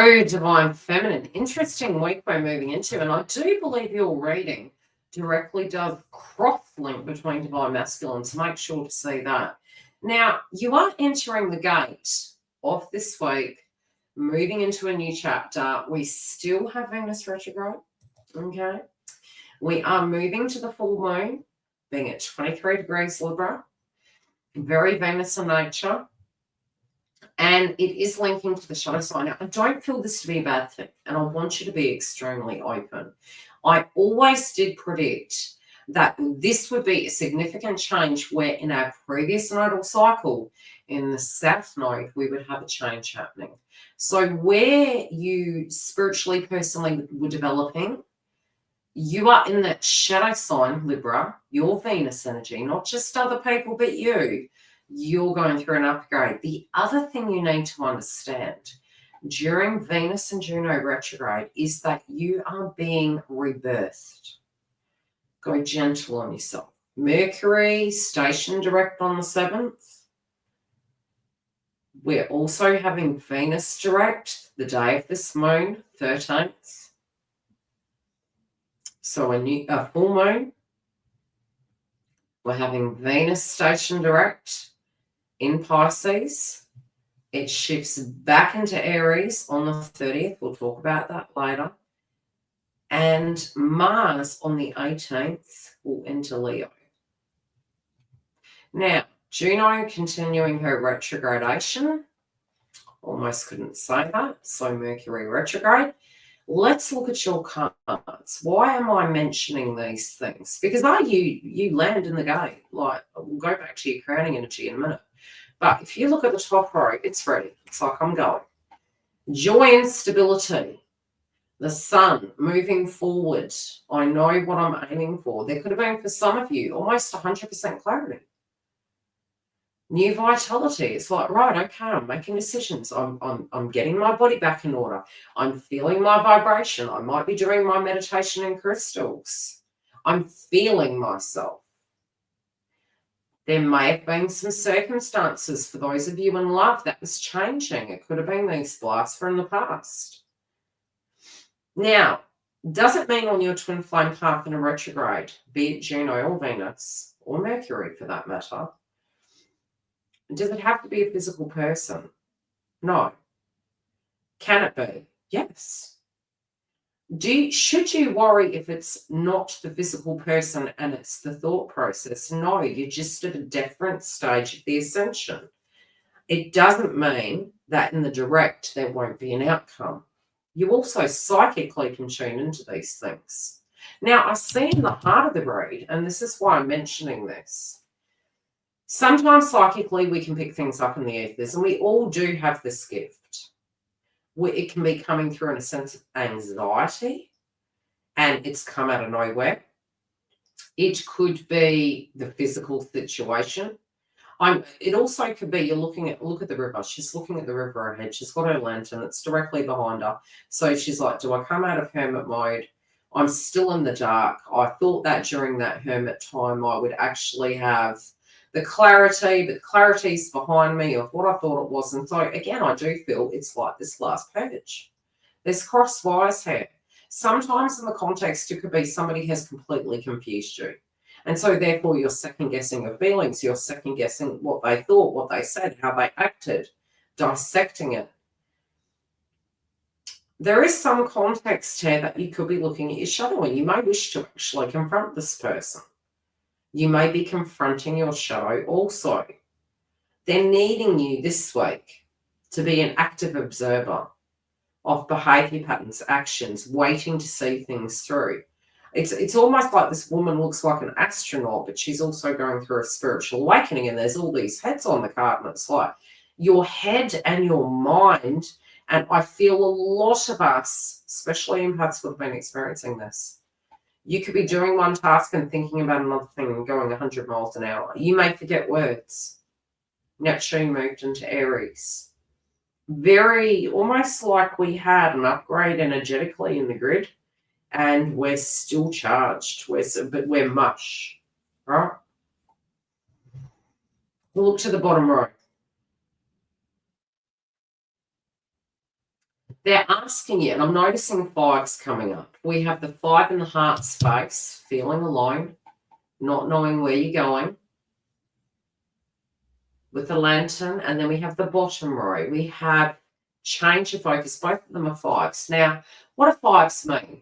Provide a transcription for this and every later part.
Hello, Divine Feminine. Interesting week we're moving into, and I do believe your reading directly does cross-link between Divine Masculine, so make sure to see that. Now, you are entering the gate of this week, moving into a new chapter. We still have Venus retrograde, okay? We are moving to the full moon, being at 23 degrees Libra, very Venus in nature. And it is linking to the shadow sign. Now, I don't feel this to be a bad thing, and I want you to be extremely open. I always did predict that this would be a significant change where in our previous nodal cycle, in the South Node, we would have a change happening. So where you spiritually, personally were developing, you are in that shadow sign, Libra, your Venus energy, not just other people, but you. You're going through an upgrade. The other thing you need to understand during Venus and Juno retrograde is that you are being rebirthed. Go gentle on yourself. Mercury station direct on the 7th. We're also having Venus direct the day of this moon, 13th. So a full moon. We're having Venus station direct in Pisces. It shifts back into Aries on the 30th. We'll talk about that later. And Mars on the 18th will enter Leo. Now, Juno continuing her retrogradation. Almost couldn't say that. So Mercury retrograde. Let's look at your cards. Why am I mentioning these things? Because you land in the gate. Like, we'll go back to your crowning energy in a minute. But if you look at the top row, it's ready. It's like I'm going. Joy and stability. The sun moving forward. I know what I'm aiming for. There could have been, for some of you, almost 100% clarity. New vitality. It's like, right, okay, I'm making decisions. I'm getting my body back in order. I'm feeling my vibration. I might be doing my meditation in crystals. I'm feeling myself. There may have been some circumstances for those of you in love that was changing. It could have been these blasts from the past. Now, does it mean on your twin flame path in a retrograde, be it Juno or Venus, or Mercury for that matter, does it have to be a physical person? No. Can it be? Yes. Should you worry if it's not the physical person and it's the thought process? No, you're just at a different stage of the ascension. It doesn't mean that in the direct there won't be an outcome. You also psychically can tune into these things. Now, I see in the heart of the read, and this is why I'm mentioning this, sometimes psychically we can pick things up in the ethers, and we all do have this gift. It can be coming through in a sense of anxiety, and it's come out of nowhere. It could be the physical situation. It also could be look at the river. She's looking at the river ahead. She's got her lantern. It's directly behind her. So she's like, do I come out of hermit mode? I'm still in the dark. I thought that during that hermit time I would actually have the clarity, but clarity's behind me of what I thought it was. And so, again, I do feel it's like this last page. There's cross wires here. Sometimes in the context, it could be somebody has completely confused you. And so, therefore, you're second-guessing your feelings. You're second-guessing what they thought, what they said, how they acted, dissecting it. There is some context here that you could be looking at your shadow, and you may wish to actually confront this person. You may be confronting your shadow also. They're needing you this week to be an active observer of behavior patterns, actions, waiting to see things through. It's almost like this woman looks like an astronaut, but she's also going through a spiritual awakening, and there's all these heads on the card, and it's like your head and your mind, and I feel a lot of us, especially empaths, would have been experiencing this. You could be doing one task and thinking about another thing and going 100 miles an hour. You may forget words. Neptune moved into Aries. Very, almost like we had an upgrade energetically in the grid, and we're still charged. But we're mush, right? We'll look to the bottom row. They're asking you, and I'm noticing fives coming up. We have the 5 in the heart space, feeling alone, not knowing where you're going, with the lantern, and then we have the bottom row. We have change of focus. Both of them are fives. Now, what do fives mean?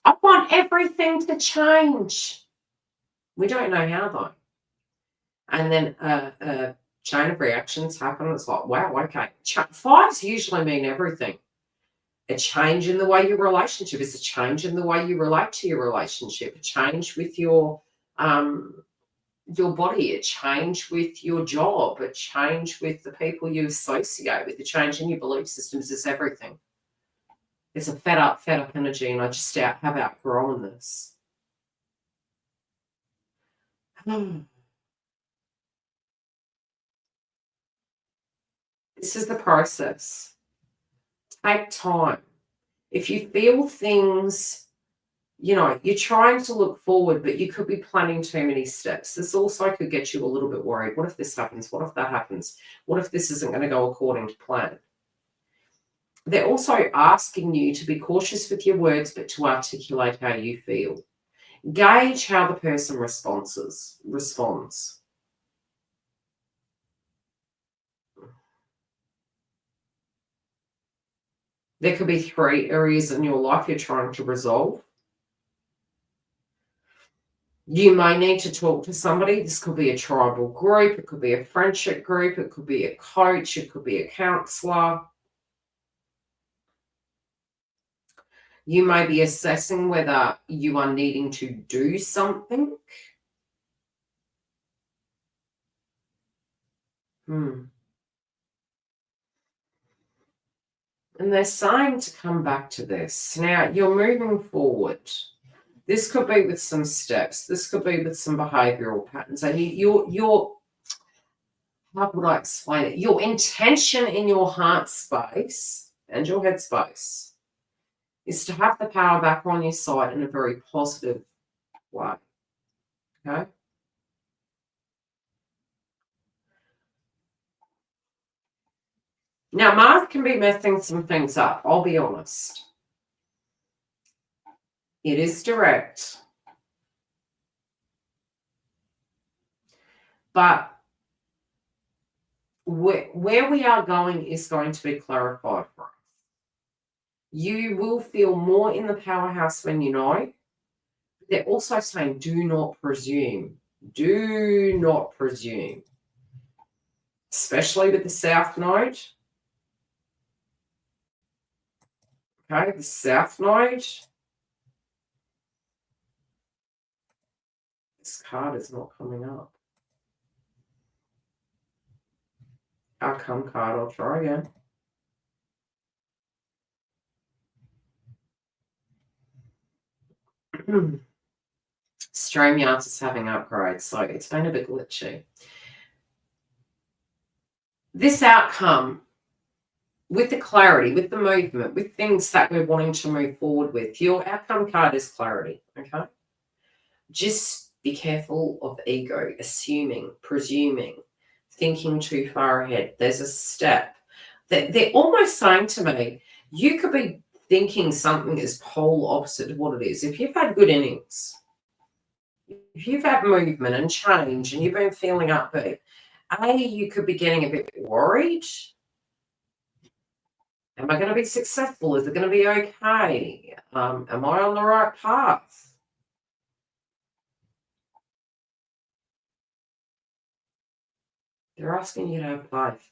I want everything to change. We don't know how, though. And then a chain of reactions happen. It's like, wow, okay. Fives usually mean everything. A change in the way your relationship is, a change in the way you relate to your relationship, a change with your body, a change with your job, a change with the people you associate with, a change in your belief systems. It's everything. It's a fed up energy, and I just have outgrown this. This is the process. Take time. If you feel things, you're trying to look forward, but you could be planning too many steps. This also could get you a little bit worried. What if this happens? What if that happens? What if this isn't going to go according to plan? They're also asking you to be cautious with your words, but to articulate how you feel. Gauge how the person responds. There could be 3 areas in your life you're trying to resolve. You may need to talk to somebody. This could be a tribal group. It could be a friendship group. It could be a coach. It could be a counselor. You may be assessing whether you are needing to do something. And they're saying to come back to this. Now, you're moving forward. This could be with some steps. This could be with some behavioral patterns. And your how would I explain it? Your intention in your heart space and your head space is to have the power back on your side in a very positive way. Okay? Now, Mars can be messing some things up, I'll be honest. It is direct. But where we are going is going to be clarified for us. You will feel more in the powerhouse when you know. They're also saying, do not presume. Do not presume. Especially with the South Node. Okay, the South Node. This card is not coming up. Outcome card, I'll try again. StreamYard is having upgrades, so it's been a bit glitchy. This outcome, with the clarity, with the movement, with things that we're wanting to move forward with, your outcome card is clarity, okay? Just be careful of ego, assuming, presuming, thinking too far ahead. There's a step. They're almost saying to me, you could be thinking something is pole opposite to what it is. If you've had good innings, if you've had movement and change and you've been feeling upbeat, you could be getting a bit worried. Am I going to be successful? Is it going to be okay? Am I on the right path? They're asking you to have faith,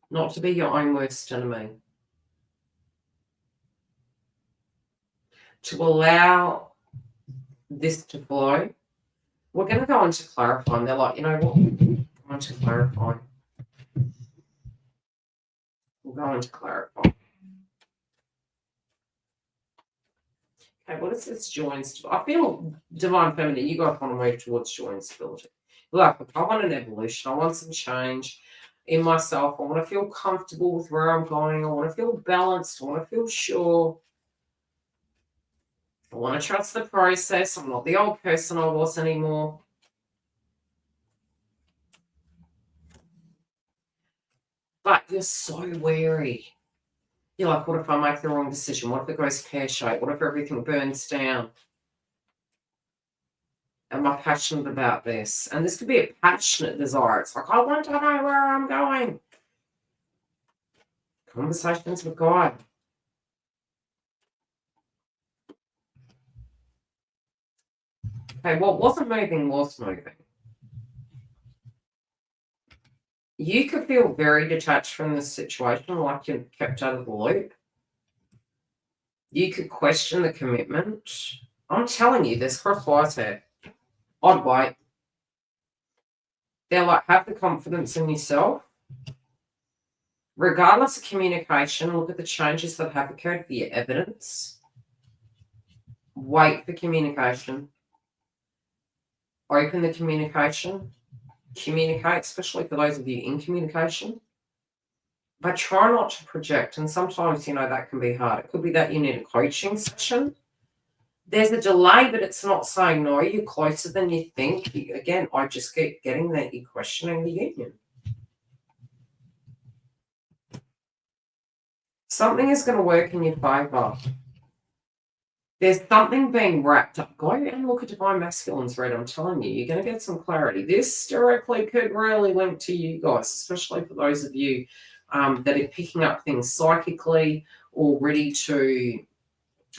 not to be your own worst enemy. To allow this to flow. We're going to go on to clarifying. They're like, you know what? We're going to clarify. We're going to clarify. Okay, what is this joy? I feel divine feminine. You guys want to move towards joy and stability. Look, I want an evolution. I want some change in myself. I want to feel comfortable with where I'm going. I want to feel balanced. I want to feel sure. I want to trust the process. I'm not the old person I was anymore. But you're so wary. You're like, what if I make the wrong decision? What if it goes pear-shaped? What if everything burns down? Am I passionate about this? And this could be a passionate desire. It's like, I want to know where I'm going. Conversations with God. Okay, what wasn't moving was moving. You could feel very detached from this situation, like you're kept out of the loop. You could question the commitment. I'm telling you, there's crosswise here. I'd wait. They're like, have the confidence in yourself. Regardless of communication, look at the changes that have occurred via evidence. Wait for communication. Open the communication. Communicate, especially for those of you in communication. But try not to project. And sometimes, that can be hard. It could be that you need a coaching session. There's a delay, but it's not saying no, you're closer than you think. Again, I just keep getting that you're questioning the union. Something is going to work in your favour. There's something being wrapped up. Go and look at Divine Masculine's read. I'm telling you, you're going to get some clarity. This directly could really link to you guys, especially for those of you that are picking up things psychically or ready to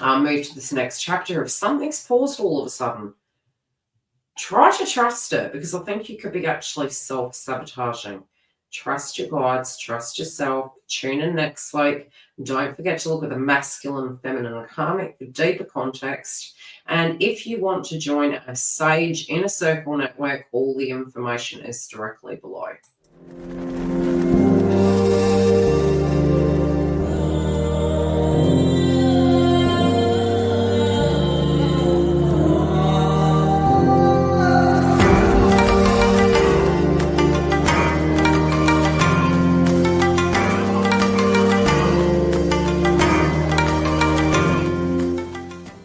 move to this next chapter. If something's paused all of a sudden, try to trust it, because I think you could be actually self-sabotaging. Trust your guides, trust yourself. Tune in next week. Don't forget to look at the masculine, feminine, and karmic for deeper context. And if you want to join a Sage Inner Circle network, all the information is directly below.